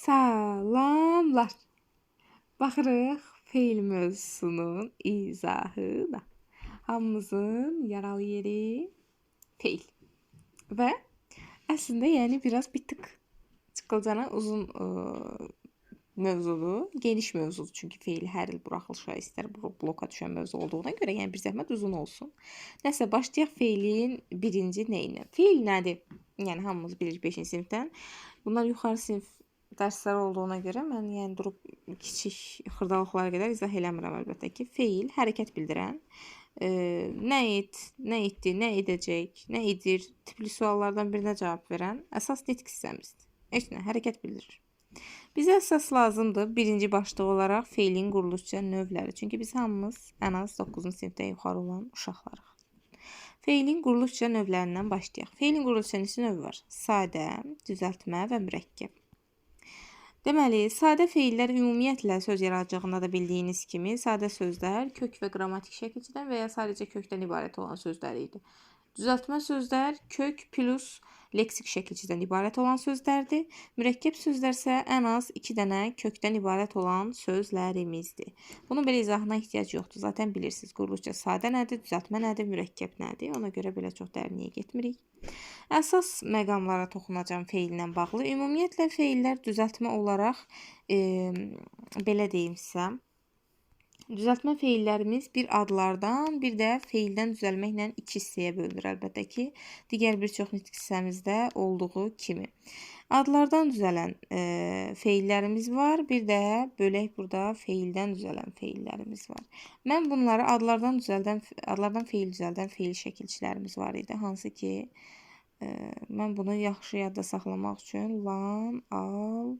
Salamlar. Baxırıq feil mövzusunun izahına. Hamımızın yaralı yeri feil. Və əslində yəni biraz bir tık çıxılcana uzun mövzudur, geniş mövzudur. Çünki feil hər il buraxılışa istər bloka düşən mövzu olduğuna görə, yəni bir zəhmət uzun olsun. Nəsə başlayaq feilin birinci nəyinə? Feil nədir? Yəni hamımız bilirik 5-ci sinifdən. Bunlar yuxarı sinif dərslər olduğuna görə mən yəni durub kiçik xırdalıqlara qədər izah eləmirəm əlbəttə ki. Feil hərəkət bildirən, nə et, nə etdi, nə edəcək, nə edir tipli suallardan birinə cavab verən əsas nitq hissəmizdir. Heç nə, hərəkət bildirir. Bizə əsas lazımdır birinci başlıq olaraq feilin quruluşçu növləri. Çünki biz hamımız ən az 9-cu sinifdən yuxarı olan uşaqlarıq. Feilin quruluşçu növlərindən başlayaq. Feilin quruluşçu növü var. Sadə, düzəltmə və mürəkkəb. Deməli, sadə feillər ümumiyyətlə söz yaradıcılığında da bildiyiniz kimi sadə sözlər kök və qrammatik şəkildən və ya sadəcə kökdən ibarət olan sözlər idi. Düzəltmə sözlər kök plus leksik şəkildən ibarət olan sözlərdir. Mürəkkəb sözlər isə ən az 2 dənə kökdən ibarət olan sözlərimizdir. Bunun belə izahına ehtiyac yoxdur. Zaten bilirsiniz, quruluşca sadə nədir, düzəltmə nədir, mürəkkəb nədir. Ona görə belə çox dərinliyə getmirik. Əsas məqamlara toxunacağım feillə bağlı. Ümumiyyətlə feillər düzəltmə olaraq belə deyimsə, düzəltmə feillərimiz bir adlardan, bir də feildən düzəlməklə 2 hissəyə bölünür əlbəttə ki, digər bir çox nitq hissəmizdə olduğu kimi. Adlardan düzələn feillərimiz var, bir də bölək burada feildən düzələn feillərimiz var. Mən bunları adlardan feil düzəldən feil şəkilçilərimiz var idi, hansı ki, mən bunu yaxşı yadda saxlamaq üçün lan, al,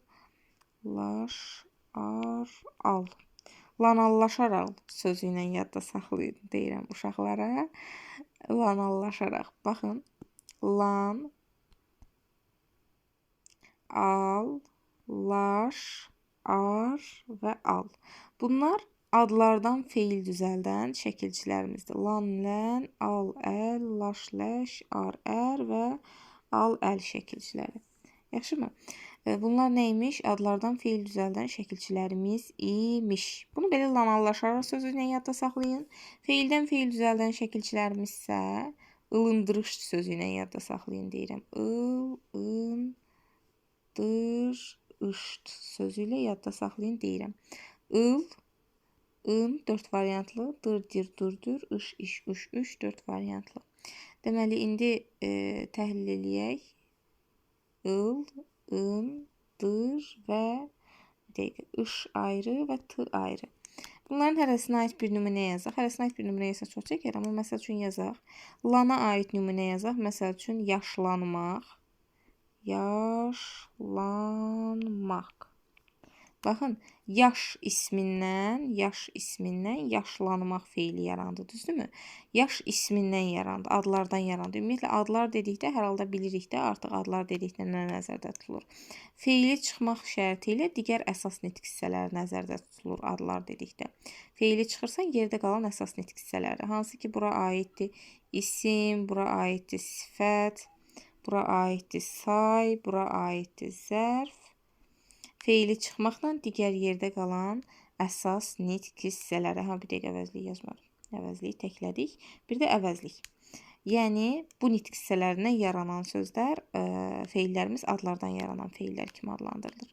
laş, ar, al. Lanallaşaraq sözü ilə yadda saxlayın deyirəm uşaqlara. Lanallaşaraq. Baxın. Lan, al, laş, ar və al. Bunlar adlardan feil düzəldən şəkilçilərimizdir. Lan, lən, al, əl, laş, ləş, ar, ər və al, əl şəkilçiləri. Yaxşımı? Bunlar neymiş? Adlardan feil düzəldən şəkilçilərimiz imiş. Bunu belə lanallaşaraq sözü ilə yadda saxlayın. Feildən feil düzəldən şəkilçilərimiz isə ılındırış sözü ilə yadda saxlayın deyirəm. Il, ın, dır, ışt sözü ilə yadda saxlayın deyirəm. Il, ın 4 variantlı, dır, dir, durdur, iş, iş, uş, üç 4 variantlı. Deməli, indi təhlil eləyək. Il, ın, dır və ış ayrı və t ayrı. Bunların hərəsinə aid bir nümunə yazaq. Hərəsinə aid bir nümunə yazaq çox çəkər, amma məsəl üçün yazaq. Lana aid nümunə yazaq. Məsəl üçün yaşlanmaq. Yaşlanmaq. Baxın, yaş ismindən yaşlanmaq feili yarandı, düzdürmü? Yaş ismindən yarandı, adlardan yarandı. Ümumiyyətlə, adlar dedikdə, hər halda bilirik də, artıq adlar dedikdə nə nəzərdə tutulur? Feili çıxmaq şərti ilə digər əsas nitq hissələri nəzərdə tutulur adlar dedikdə. Feili çıxırsan, yerdə qalan əsas nitq hissələri. Hansı ki, bura aiddir isim, bura aiddir sifət, bura aiddir say, bura aiddir zərf. Feili çıxmaqla digər yerdə qalan əsas nitq hissələri. Bir dəqiqə əvəzlik yazmadım. Əvəzliyi təklədik. Bir də əvəzlik. Yəni, bu nitq hissələrindən yaranan sözlər, feillərimiz adlardan yaranan feillər kimi adlandırılır.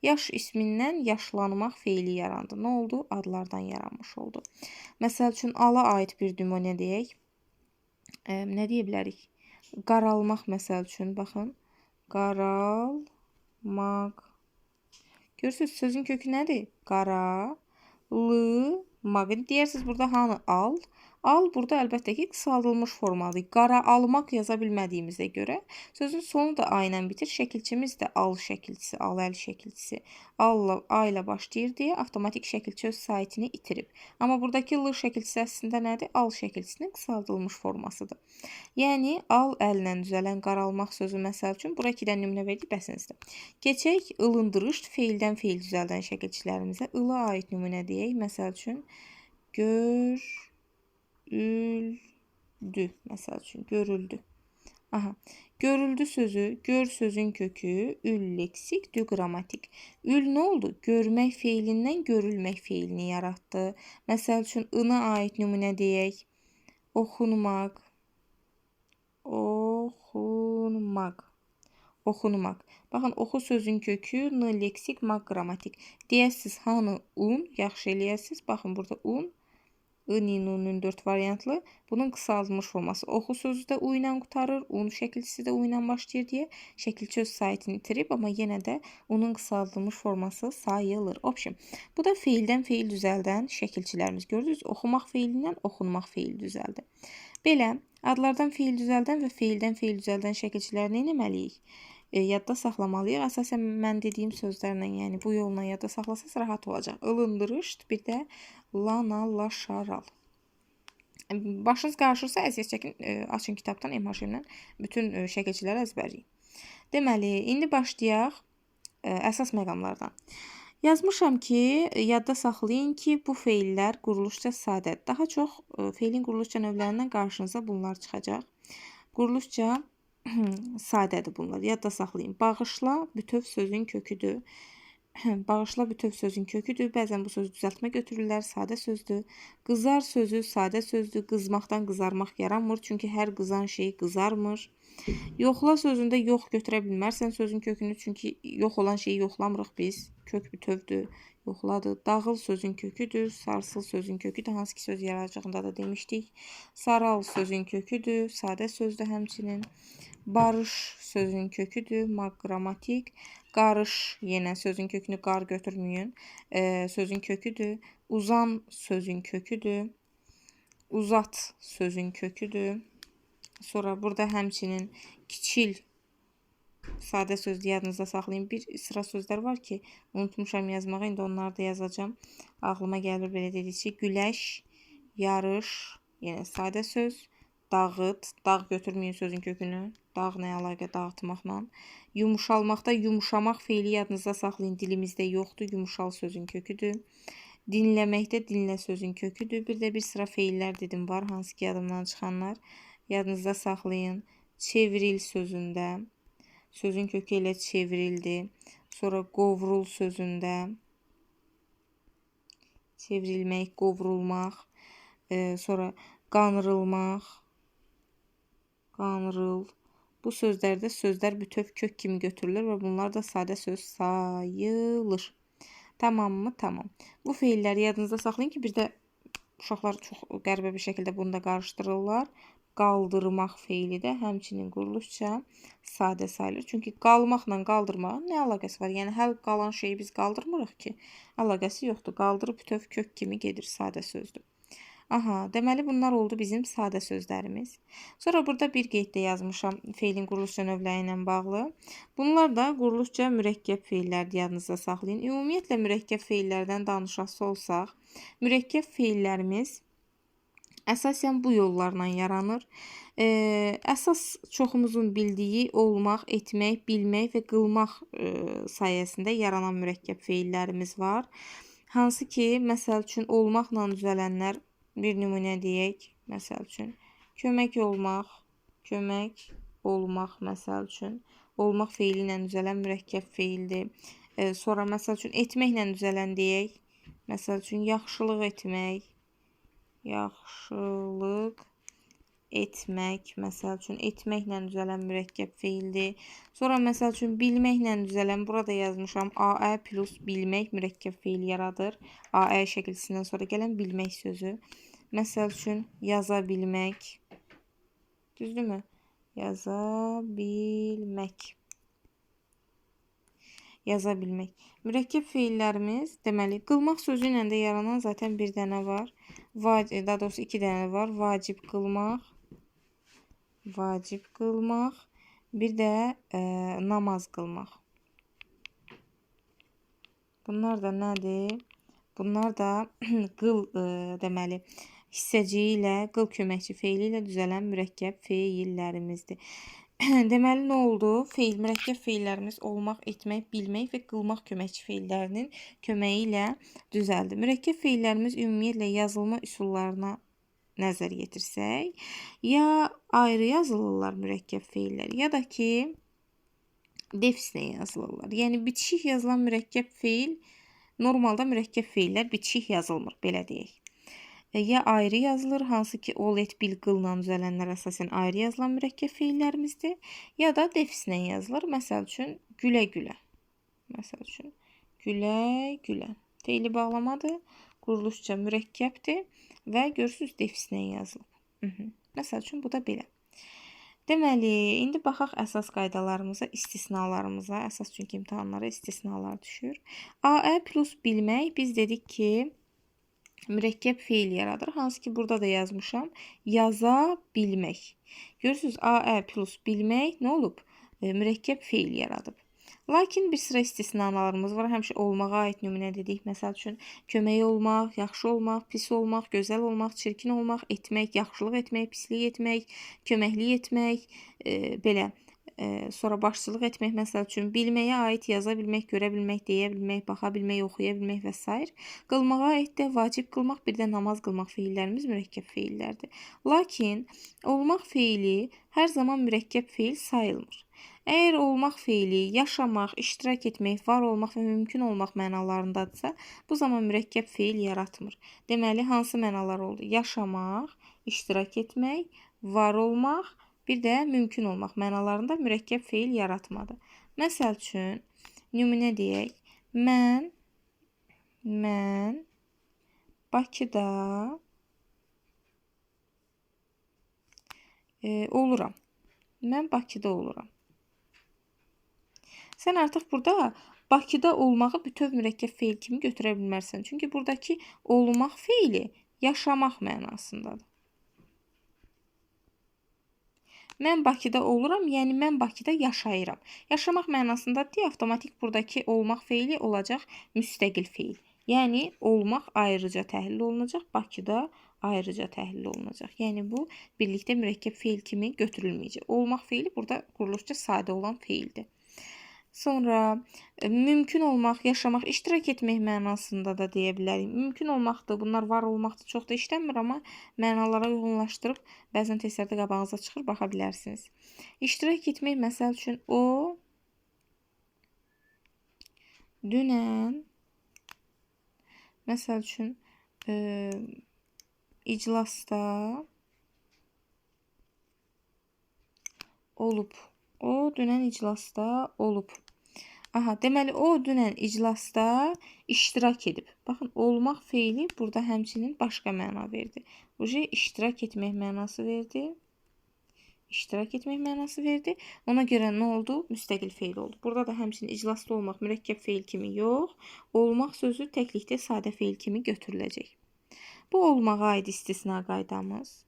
Yaş ismindən yaşlanmaq feili yarandı. Nə oldu? Adlardan yaranmış oldu. Məsəl üçün, ala aid bir nümunə deyək. Nə deyə bilərik? Qaralmaq məsəl üçün, baxın. Qaralmaq. Görürsünüz, sözün kökü nədir? Qara, lı, maq. Deyirsiniz, burada hanı? Al. Al, burada əlbəttə ki, qısaldılmış formadır. Qara almaq yaza bilmədiyimizə görə sözün sonu da a ilə bitir. Şəkilçimiz də al şəkilçisi, al əl şəkilçisi. A ilə başlayır deyə avtomatik şəkilçi öz saitini itirib. Amma buradakı l şəkilçisi əslində nədir? Al şəkilçisinin qısaldılmış formasıdır. Yəni, al əllə düzələn qaralmaq sözü məsəl üçün, bura 2 dənə nümunə verdik, bəsinizdir. Keçək, ılındırış, feildən feil düzəldən şəkilçilərimizə. Ilı aid nümunə deyək, məsəl üçün, görüldü, məsəl üçün, görüldü. Görüldü sözü, gör sözün kökü, ül leksik, dü qrammatik. Ül nə oldu? Görmək feilindən görülmək feilini yaratdı. Məsəl üçün, ına aid nümunə deyək. Oxunmaq, oxunmaq, oxunmaq. Baxın, oxu sözün kökü, n leksik, maq qrammatik. Deyəsiz, hanı un, yaxşı eləyəsiz. Baxın, burada un, ın, 4 variantlı. Bunun qısaldılmış forması. Oxu sözü də u ilə qutarır. Un şəkilçisi də u ilə başlayır deyə şəkilçi öz saytını itirib, amma yenə də onun qısaldılmış forması sayılır. Option. Bu da feildən feil düzəldən şəkilçilərimiz. Gördünüz, oxumaq feilindən oxunmaq feil düzəldi. Belə, adlardan feil düzəldən və feildən feil düzəldən şəkilçiləri nə etməliyik? Yadda saxlamalıyıq. Əsasən mən dediyim sözlərlə, yəni bu yolla yadda saxlasaz rahat olacaq. Ilındırışd, bir də lanalaşaral. Başınız qarışırsa əziyyət çəkin, açın kitabdan MHM-dən bütün şəkilçiləri əzbərləyin. Deməli, indi başlayaq əsas məqamlardan. Yazmışam ki, yadda saxlayın ki, bu feillər quruluşca sadədir. Daha çox feilin quruluşca növlərindən qarşınıza bunlar çıxacaq. Quruluşca sadədir bunlar. Yadda saxlayın. Bağışla bütöv sözün köküdür. Bağışla bütöv sözün köküdür. Bəzən bu sözü düzəltmə götürürlər. Sadə sözdür. Qızar sözü sadə sözdür. Qızmaqdan qızarmaq yaranmır. Çünki hər qızan şey qızarmır. Yoxla sözündə yox götürə bilmərsən sözün kökünü. Çünki yox olan şeyi yoxlamırıq biz. Kök bütövdür. Yoxladı. Dağıl sözün köküdür. Sarsıl sözün köküdür. Hansı ki söz yararcığında da demişdik. Saral sözün köküdür. Sadə sözdür həmçinin. Barış sözün köküdür. Maq qrammatik. Qarış yenə sözün kökünü qar götürməyin. Sözün köküdür. Uzan sözün köküdür. Uzat sözün köküdür. Sonra burada həmçinin kiçil sadə sözdür, yadınızda saxlayın. Bir sıra sözlər var ki, unutmuşam yazmağı, indi onları da yazacağım. Ağlıma gəlir belə dedikçe. Güləş, yarış, yenə sadə söz. Dağıt, dağ götürməyin sözün kökünü. Dağ nə əlaqə dağıtmaqla. Yumuşalmaqda yumuşamaq feili yadınızda saxlayın. Dilimizdə yoxdur. Yumuşal sözün köküdür. Dinləməkdə dinlə sözün köküdür. Bir də bir sıra feillər dedim var, hansı ki yadımdan çıxanlar. Yadınızda saxlayın. Çevril sözündə. Sözün kökü ilə çevrildi. Sonra qovrul sözündə. Çevrilmək, qovrulmaq. Sonra qanırılmaq. Qanırıl. Bu sözlərdə sözlər bütöv kök kimi götürülür və bunlar da sadə söz sayılır. Tamam mı? Tamam. Bu feilləri yadınızda saxlayın ki, bir də uşaqlar çox qəribə bir şəkildə bunu da qarışdırırlar. Qaldırmaq feili də həmçinin quruluşca sadə sayılır. Çünki qalmaqla qaldırmağın nə əlaqəsi var? Yəni, hər qalan şeyi biz qaldırmırıq ki, əlaqəsi yoxdur. Qaldırıb bütöv kök kimi gedir, sadə sözdür. Aha, deməli bunlar oldu bizim sadə sözlərimiz. Sonra burada bir qeyddə yazmışam feilin quruluşca növləri ilə bağlı. Bunlar da quruluşca mürəkkəb feillərdir, yadınızda saxlayın. Ümumiyyətlə mürəkkəb feillərdən danışası olsaq, mürəkkəb feillərimiz əsasən bu yollarla yaranır. Əsas çoxumuzun bildiyi olmaq, etmək, bilmək və qılmaq sayəsində yaranan mürəkkəb feillərimiz var. Hansı ki, məsəl üçün olmaqla düzələnlər bir nümunə deyək, məsəl üçün. Kömək olmaq, məsəl üçün. Olmaq feili ilə düzələn mürəkkəb feildir. Sonra, məsəl üçün, etməklə düzələn deyək. Məsəl üçün, yaxşılıq etmək. Yaxşılıq etmək, məsəl üçün, etməklə düzələn mürəkkəb feildir. Sonra, məsəl üçün, bilməklə düzələn, burada yazmışam, Aə plus bilmək mürəkkəb feil yaradır. Aə şəkilçisindən sonra gələn bilmək sözü. Məsəl üçün, yaza bilmək. Düzdürmü? Yaza bilmək. Yaza bilmək. Mürəkkəb feillərimiz, deməli, qılmaq sözü ilə də yaranan zaten bir dənə var. Daha doğrusu 2 dənə var. Vacib qılmaq. Vacib qılmaq. Bir də namaz qılmaq. Bunlar da nədir? Bunlar da qıl, deməli, hissəciyi ilə, qıl köməkçi feili ilə düzələn mürəkkəb feillərimizdir. Deməli, nə oldu? Mürəkkəb feillərimiz olmaq, etmək, bilmək və qılmaq köməkçi feillərinin köməyi ilə düzəldi. Mürəkkəb feillərimiz ümumiyyətlə yazılma üsullarına nəzər yetirsək, ya ayrı yazılırlar mürəkkəb feillər, ya da ki, defislə yazılırlar. Yəni, bitişik yazılan mürəkkəb feil, normalda mürəkkəb feillər bitişik yazılmır, belə deyək. Ya ayrı yazılır, hansı ki, ol, et, bil, qılla düzələnlər əsasən ayrı yazılan mürəkkəb feillərimizdir, ya da defislə yazılır. Məsəl üçün, gülə-gülə. Məsəl üçün, gülə-gülə. Feili bağlamadır, quruluşca mürəkkəbdir və görürsünüz, defislə yazılıb. Məsəl üçün, bu da belə. Deməli, indi baxaq əsas qaydalarımıza, istisnalarımıza. Əsas çünki imtahanlara istisnalar düşür. A-ə plus bilmək, biz dedik ki, mürəkkəb feil yaradır. Hansı ki, burada da yazmışam. Yaza bilmək. Görürsünüz, A-ə plus bilmək nə olub? Mürəkkəb feil yaradıb. Lakin bir sıra istisnalarımız var. Həmişə olmağa aid nümunə dedik. Məsəl üçün, kömək olmaq, yaxşı olmaq, pis olmaq, gözəl olmaq, çirkin olmaq, etmək, yaxşılıq etmək, pislik etmək, köməklik etmək, belə. Sonra başçılıq etmək, məsəl üçün, bilməyə aid yaza bilmək, görə bilmək, deyə bilmək, baxa bilmək, oxuya bilmək və s. Qılmağa aid də vacib qılmaq, bir də namaz qılmaq feillərimiz mürəkkəb feillərdir. Lakin olmaq feili hər zaman mürəkkəb feil sayılmır. Əgər olmaq feili yaşamaq, iştirak etmək, var olmaq və mümkün olmaq mənalarındadırsa, bu zaman mürəkkəb feil yaratmır. Deməli, hansı mənalar oldu? Yaşamaq, iştirak etmək, var olmaq, bir də mümkün olmaq mənalarında mürəkkəb feil yaratmadı. Məsəl üçün, nümunə deyək. Mən Bakıda oluram. Mən Bakıda oluram. Sən artıq burada Bakıda olmağı bütöv mürəkkəb feil kimi götürə bilmərsən. Çünki buradakı olmaq feili yaşamaq mənasındadır. Mən Bakıda oluram, yəni mən Bakıda yaşayıram. Yaşamaq mənasında deyə, avtomatik buradakı olmaq feili olacaq müstəqil feil. Yəni, olmaq ayrıca təhlil olunacaq, Bakıda ayrıca təhlil olunacaq. Yəni, bu birlikdə mürəkkəb feil kimi götürülməyəcək. Olmaq feili burada quruluşca sadə olan feildir. Sonra mümkün olmaq, yaşamaq, iştirak etmək mənasında da deyə bilərik. Mümkün olmaqdır, bunlar var olmaqdır, çox da işlənmir, amma mənalara uyğunlaşdırıb bəzən testlərdə qabağınıza çıxır, baxa bilərsiniz. İştirak etmək, məsəl üçün, o dünən, məsəl üçün, iclasda olub. O dünən iclasda olub. Aha, deməli, o dünən iclasda iştirak edib. Baxın, olmaq feili burada həmçinin başqa məna verdi. İştirak etmək mənası verdi. İştirak etmək mənası verdi. Ona görə nə oldu? Müstəqil feil oldu. Burada da həmçinin iclasda olmaq mürəkkəb feil kimi yox, olmaq sözü təklikdə sadə feil kimi götürüləcək. Bu olmağa aid istisna qaydamız.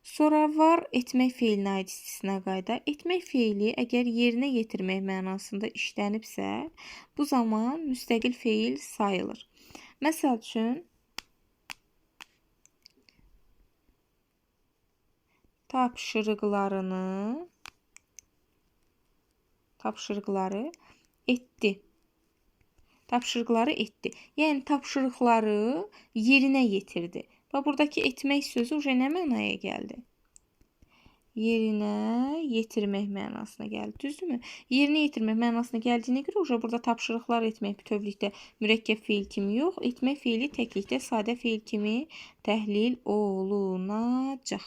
Sonra var etmək feilinə aid istisna qayda. Etmək feili əgər yerinə yetirmək mənasında işlənibsə, bu zaman müstəqil feil sayılır. Məsəl üçün, tapşırıqları etdi. Tapşırıqları etdi. Yəni, tapşırıqları yerinə yetirdi. Və buradakı etmək sözü nə mənaya gəldi? Yerinə yetirmək mənasına gəldi. Düzdürmü? Yerinə yetirmək mənasına gəldiyinə görə burada tapşırıqlar etmək bütövlükdə mürəkkəb feil kimi yox, etmək feili təklikdə sadə feil kimi təhlil olunacaq.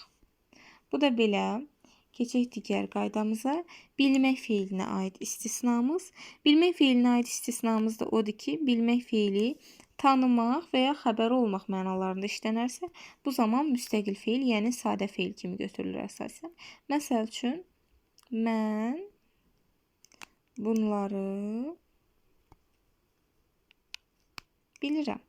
Bu da belə. Keçək digər qaydamıza. Bilmək feilinə aid istisnamız. Bilmək feilinə aid istisnamız da odur ki, bilmək feili tanımaq və ya xəbəri olmaq mənalarında işlənərsə, bu zaman müstəqil feil, yəni sadə feil kimi götürülür əsasən. Məsəl üçün, mən bunları bilirəm.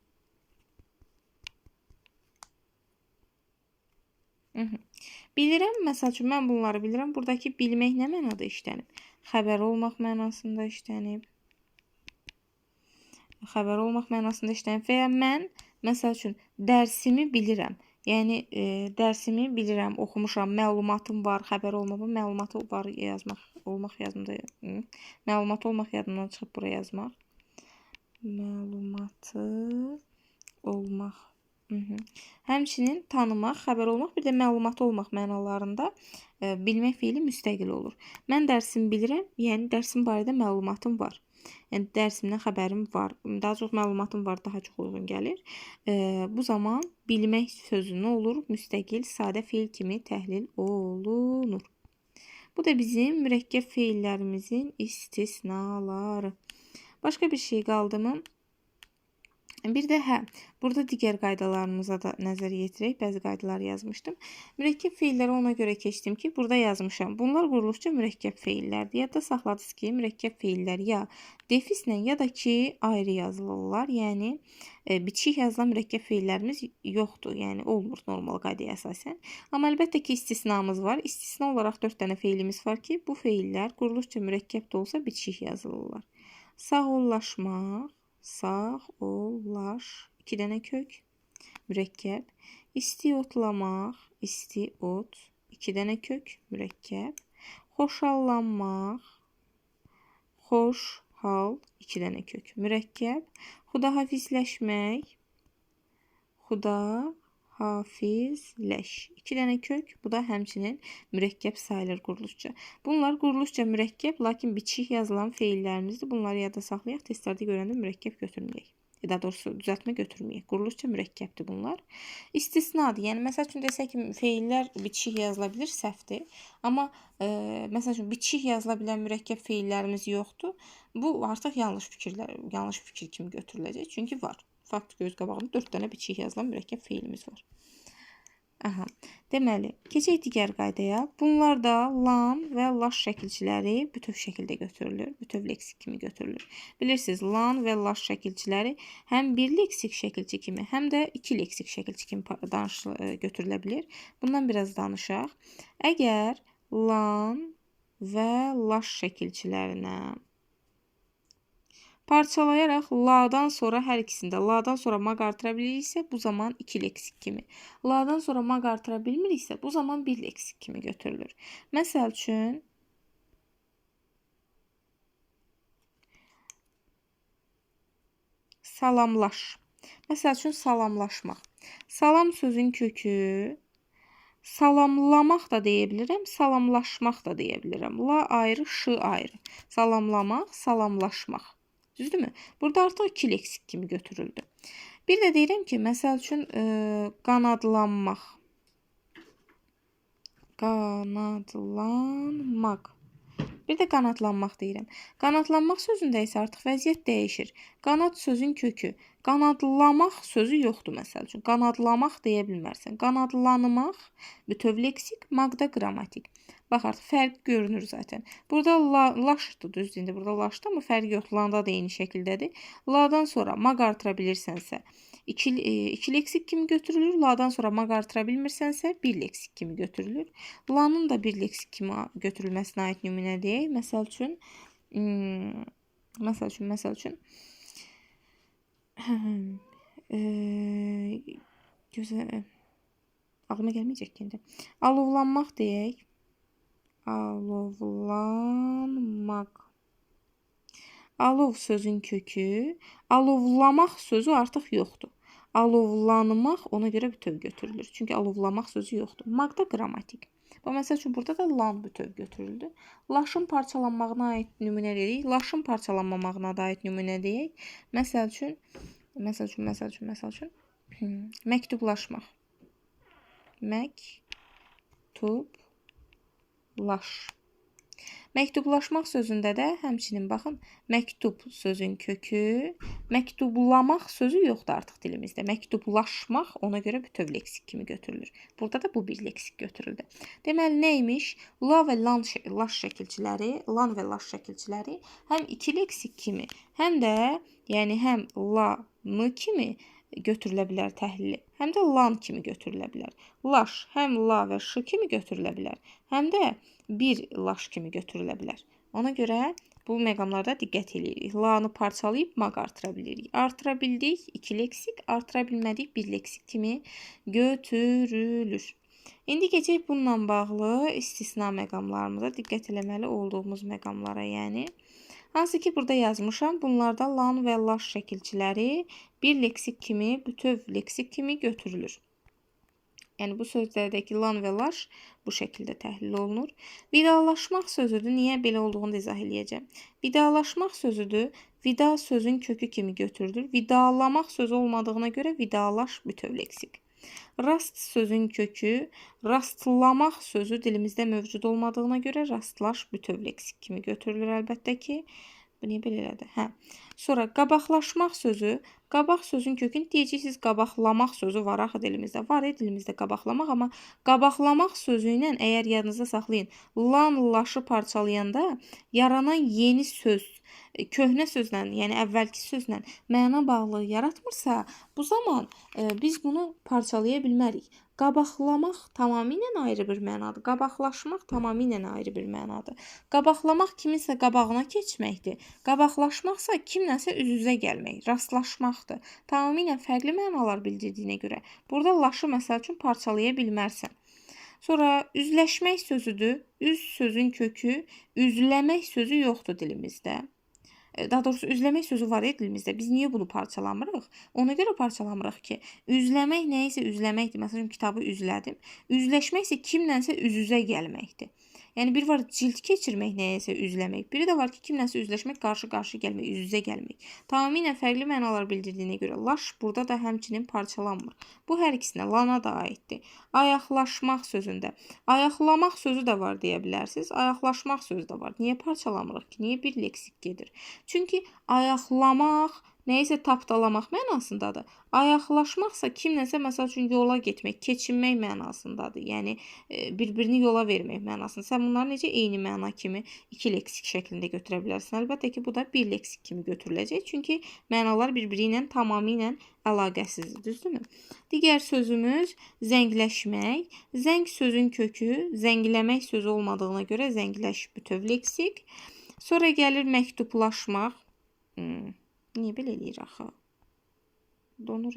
Bilirəm, məsəl üçün, mən bunları bilirəm. Buradakı bilmək nə mənada işlənib? Xəbəri olmaq mənasında işlənib. Xəbər olmaq mənasında işlənib və ya mən, məsəl üçün, dərsimi bilirəm. Yəni, dərsimi bilirəm, oxumuşam, məlumatım var, xəbər olmaq, məlumatı var yazmaq, olmaq yazımda, məlumatı olmaq yadımdan çıxıb buraya yazmaq. Məlumatı olmaq Həmçinin tanımaq, xəbər olmaq, bir də məlumat olmaq mənalarında bilmək feili müstəqil olur. Mən dərsimi bilirəm, yəni dərsim barədə məlumatım var. Yəni dərsimdən xəbərim var. Daha çox məlumatım var, daha çox uyğun gəlir. Bu zaman bilmək sözü nə olur? Müstəqil, sadə feil kimi təhlil olunur. Bu da bizim mürəkkəb feillərimizin istisnaları. Başqa bir şey qaldı mı? Bir də burada digər qaydalarımıza da nəzər yetirək. Bəzi qaydalar yazmışdım. Mürəkkəb feilləri ona görə keçdim ki, burada yazmışam. Bunlar quruluşca mürəkkəb feillərdir. Yadda saxladınız ki, mürəkkəb feillər ya defislə ya da ki, ayrı yazılırlar. Yəni bitişik yazılan mürəkkəb feillərimiz yoxdur. Yəni olmur normal qaydaya əsasən. Amma əlbəttə ki, istisnamız var. İstisna olaraq 4 dənə feilimiz var ki, bu feillər quruluşca mürəkkəb də olsa bitişik yazılırlar. Sağollaşmaq, sağolaş, 2 dənə kök, mürəkkəb. İstiotlamaq, istiot, 2 dənə kök, mürəkkəb. Xoşallanmaq, xoşhal, 2 dənə kök, mürəkkəb. Xudahafizləşmək, xudahafizləş, 2 dənə kök. Bu da həmçinin mürəkkəb sayılır quruluşca. Bunlar quruluşca mürəkkəb, lakin bitişik yazılan feillərimizdir. Bunları yadda saxlayaq, testlərdə görəndə mürəkkəb götürməyək. Daha doğrusu düzəltmə götürməyək. Quruluşca mürəkkəbdir bunlar. İstisnadır. Yəni məsəl üçün desək ki, feillər bitişik yazıla bilir, səhvdir. Amma məsəl üçün bitişik yazıla bilən mürəkkəb feillərimiz yoxdur. Bu artıq yanlış fikir kimi götürüləcək. Çünki var. Fakt göz qabağında 4 dənə bitişik yazılan mürəkkəb feilimiz var. Deməli, keçək digər qaydaya. Bunlarda lan və laş şəkilçiləri bütöv şəkildə götürülür. Bütöv leksik kimi götürülür. Bilirsiniz, lan və laş şəkilçiləri həm bir leksik şəkilçi kimi, həm də 2 leksik şəkilçi kimi götürülə bilir. Bundan biraz danışaq. Əgər lan və laş şəkilçilərinə parçalayaraq la-dan sonra hər ikisində la-dan sonra maq artıra biliriksə, bu zaman 2 leksik kimi. La-dan sonra maq artıra bilmiriksə, bu zaman 1 leksik kimi götürülür. Məsəl üçün, salamlaş. Məsəl üçün, salamlaşmaq. Salam sözün kökü, salamlamaq da deyə bilirəm, salamlaşmaq da deyə bilirəm. La ayrı, şı ayrı. Salamlamaq, salamlaşmaq. Düzdürmü? Burada artıq 2 leksik kimi götürüldü. Bir də deyirəm ki, məsəl üçün qanadlanmaq. Qanadlanmaq. Bir də qanadlanmaq deyirəm. Qanadlanmaq sözündə isə artıq vəziyyət dəyişir. Qanad sözün kökü. Qanadlamaq sözü yoxdur məsəl üçün. Qanadlamaq deyə bilmərsən. Qanadlanmaq bütöv leksik, maqda qrammatik. Bax artıq fərq görünür zaten. Burada laşdır düzdür. Burada laşdır, amma fərq yox. Landa da eyni şəkildədir. Ladan sonra maq artıra bilirsənsə 2 leksik kimi götürülür. Ladan sonra maq artıra bilmirsənsə 1 leksik kimi götürülür. Lanın da 1 leksik kimi götürülməsinə aid nümunə deyək. Məsəl üçün ağlıma gəlməyəcək ki indi. Alovlanmaq deyək. Alovlanmaq. Alov sözün kökü. Alovlamaq sözü artıq yoxdur. Alovlanmaq ona görə bütöv götürülür. Çünki alovlamaq sözü yoxdur. Maqda qrammatik. Məsəl üçün, burada da lan bütöv götürüldü. Laşın parçalanmağına aid nümunə deyək. Laşın parçalanmamağına da aid nümunə deyək. Məsəl üçün, məktublaşmaq. Məktublaş. Məktublaşmaq sözündə də həmçinin baxın, məktub sözün kökü, məktublamaq sözü yoxdur artıq dilimizdə. Məktublaşmaq ona görə bütöv leksik kimi götürülür. Burada da bu 1 leksik götürüldü. Deməli, neymiş? La və laş şəkilçiləri həm 2 leksik kimi, həm də yəni həm la-nı kimi götürülə bilər təhlili, həm də lan kimi götürülə bilər. Laş həm la və şı kimi götürülə bilər, həm də bir laş kimi götürülə bilər. Ona görə bu məqamlarda diqqət edirik. La-nı parçalayıb maq artıra bilirik. Artıra bildik 2 leksik, artıra bilmədik 1 leksik kimi götürülür. İndi keçək bununla bağlı istisna məqamlarımıza, diqqət eləməli olduğumuz məqamlara, yəni Hansı ki burada yazmışam. Bunlarda lan və laş şəkilçiləri bir leksik kimi, bütöv leksik kimi götürülür. Yəni bu sözlərdəki lan və laş bu şəkildə təhlil olunur. Vidalaşmaq sözüdür. Niyə belə olduğunu da izah eləyəcəm. Vidalaşmaq sözüdür. Vida sözün kökü kimi götürülür. Vidalamaq sözü olmadığına görə vidalaş bütöv leksik. Rast sözün kökü, rastlamaq sözü dilimizdə mövcud olmadığına görə rastlaş bütöv leksik kimi götürülür əlbəttə ki. Bu niyə belə elədi? Hə. Sonra qabaqlaşmaq sözü, qabaq sözün kökünü deyəcəksiniz, qabaqlamaq sözü var axı dilimizdə. Var dilimizdə qabaqlamaq, amma qabaqlamaq sözü ilə əgər yadınızda saxlayın, lan laşı parçalayanda yaranan yeni söz, köhnə sözlə, yəni əvvəlki sözlə məna bağlılığı yaratmırsa, bu zaman biz bunu parçalaya bilmərik. Qabaqlamaq tamamilə ayrı bir mənadır. Qabaqlaşmaq tamamilə ayrı bir mənadır. Qabaqlamaq kiminsə qabağına keçməkdir. Qabaqlaşmaqsa kimləsə üz-üzə gəlmək, rastlaşmaqdır. Tamamilə fərqli mənalar bildirdiyinə görə burada laşı məsəl üçün parçalaya bilmərsən. Sonra üzləşmək sözüdür. Üz sözün kökü, üzləmək sözü yoxdur dilimizdə. Daha doğrusu üzləmək sözü var dilimizdə. Biz niyə bunu parçalamırıq? Ona görə parçalamırıq ki, üzləmək nəyisə üzləməkdir. Məsələn, kitabı üzlədim. Üzləşmək isə kimlənsə üz-üzə gəlməkdir. Yəni bir var cilt keçirmək nəyəsə üzləmək. Biri də var ki, kimlənsə üzləşmək, qarşı-qarşı gəlmək, üz-üzə gəlmək. Tamamilə fərqli mənalar bildirdiyinə görə laş burada da həmçinin parçalanmır. Bu hər ikisinə lana da aiddir. Ayaqlaşmaq sözündə. Ayaqlamaq sözü də var deyə bilərsiniz. Ayaqlaşmaq sözü də var. Niyə parçalamırıq ki? Niyə bir leksik gedir? Çünki ayaqlamaq nəyisə tapdalamaq mənasındadır. Ayaqlaşmaqsa kimləsə məsəl üçün yola getmək, keçinmək mənasındadır. Yəni bir-birini yola vermək mənasında. Sən bunları necə eyni məna kimi iki leksik şəklində götürə bilərsən? Əlbəttə ki, bu da bir leksik kimi götürüləcək. Çünki mənalar bir-biri ilə tamamilə əlaqəsizdir, düzdürmü? Digər sözümüz zəngləşmək. Zəng sözün kökü, zəngləmək sözü olmadığına görə zəngləş bütöv leksik. Sonra gəlir məktublaşmaq. Niyə belə eləyir axı? Donur.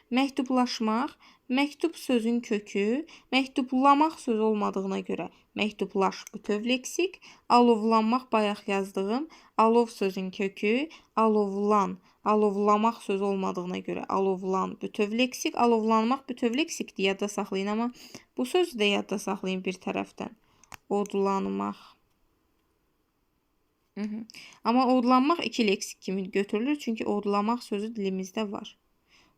Məktublaşmaq. Məktub sözün kökü, məktublamaq sözü olmadığına görə məktublaş bütöv leksik. Alovlanmaq bayaq yazdığım alov sözün kökü, alovlan. Alovlamaq sözü olmadığına görə alovlan bütöv leksik. Alovlanmaq bütöv leksikdir, yadda saxlayın, amma bu sözü də yadda saxlayın bir tərəfdən. Odlanmaq. Amma odlanmaq iki leksik kimi götürülür, çünki odlamaq sözü dilimizdə var.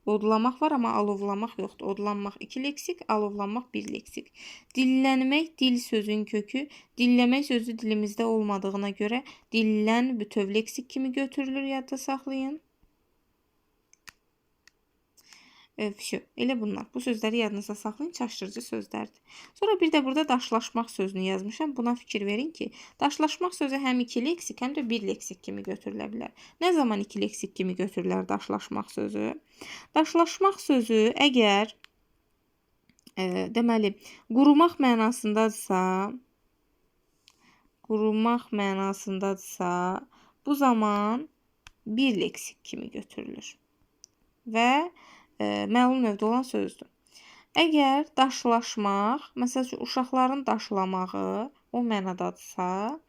Odlamaq var, amma alovlamaq yoxdur. Odlanmaq iki leksik, alovlanmaq bir leksik. Dillənmək dil sözün kökü, dilləmək sözü dilimizdə olmadığına görə dillən bütöv leksik kimi götürülür, yadda saxlayın. Elə bunlar. Bu sözləri yadınızda saxlayın, çaşdırıcı sözlərdir. Sonra bir də burada daşlaşmaq sözünü yazmışam. Buna fikir verin ki, daşlaşmaq sözü həm iki leksik, həm də bir leksik kimi götürülə bilər. Nə zaman iki leksik kimi götürülər daşlaşmaq sözü? Daşlaşmaq sözü əgər deməli, qurumaq mənasındadırsa, bu zaman bir leksik kimi götürülür. Və məlum növdə olan sözdür. Əgər daşlaşmaq, məsəl üçün uşaqların daşlamağı o mənadadırsa,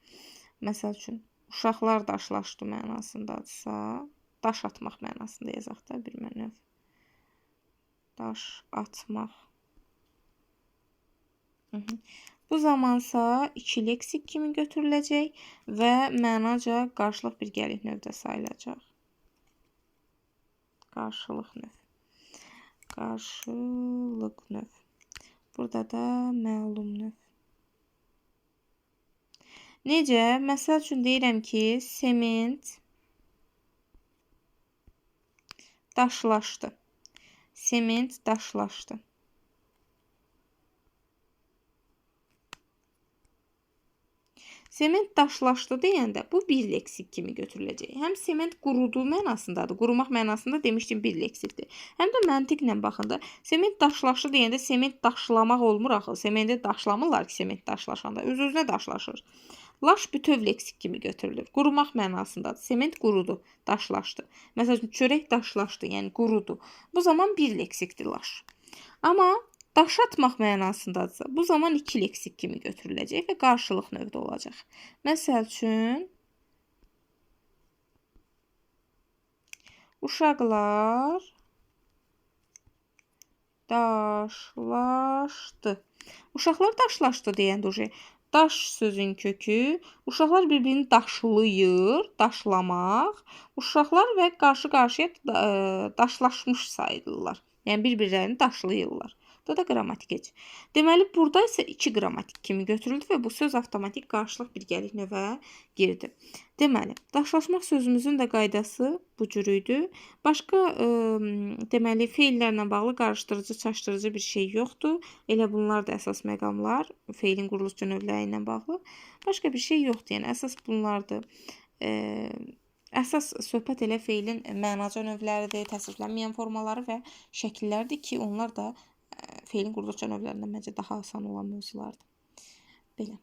məsəl üçün uşaqlar daşlaşdı mənasındadırsa, daş atmaq mənasında yazaq da bir növ. Daş atmaq. Bu zamansa iki leksik kimi götürüləcək və mənaca qarşılıq bir gəlik növdə sayılacaq. Qarşılıq növ. Qarşılıq növ. Burada da məlum növ. Necə? Məsəl üçün deyirəm ki, sement daşlaşdı. Sement daşlaşdı. Sement daşlaşdı deyəndə bu bir leksik kimi götürüləcək. Həm sement qurudu mənasındadır. Qurumaq mənasında demişdim bir leksikdir. Həm də məntiqlə baxında sement daşlaşdı deyəndə sement daşlamaq olmur axı. Sementi daşlamırlar ki, sement daşlaşanda. Öz-özünə daşlaşır. Laş bütöv leksik kimi götürülür. Qurumaq mənasındadır. Sement qurudu, daşlaşdı. Məsələn, çörək daşlaşdı, yəni qurudu. Bu zaman bir leksikdir laş. Amma Daş atmaq mənasındadırsa, bu zaman iki leksik kimi götürüləcək və qarşılıq növdə olacaq. Məsəl üçün, uşaqlar daşlaşdı. Uşaqlar daşlaşdı deyəndə daş sözün kökü, uşaqlar bir-birini daşlayır, daşlamaq. Uşaqlar və qarşı-qarşıya daşlaşmış sayılırlar. Yəni bir-birlərini daşlayırlar. Bu da qrammatik heç. Deməli, burada isə iki qrammatik kimi götürüldü və bu söz avtomatik qarşılıq birgəlik növə girdi. Deməli, daşlaşmaq sözümüzün də qaydası bu cür idi. Başqa deməli feillərlə bağlı qarışdırıcı, çaşdırıcı bir şey yoxdur. Elə bunlar da əsas məqamlar, feilin quruluşçu növləri ilə bağlı. Başqa bir şey yoxdur. Yəni əsas bunlardır. Əsas söhbət elə feilin mənaca növləridir, təsriflənməyən formaları və şəkillərdir ki, onlar da feilin quruluşçu növlərindən məncə daha asan olan mövzulardır. Belə.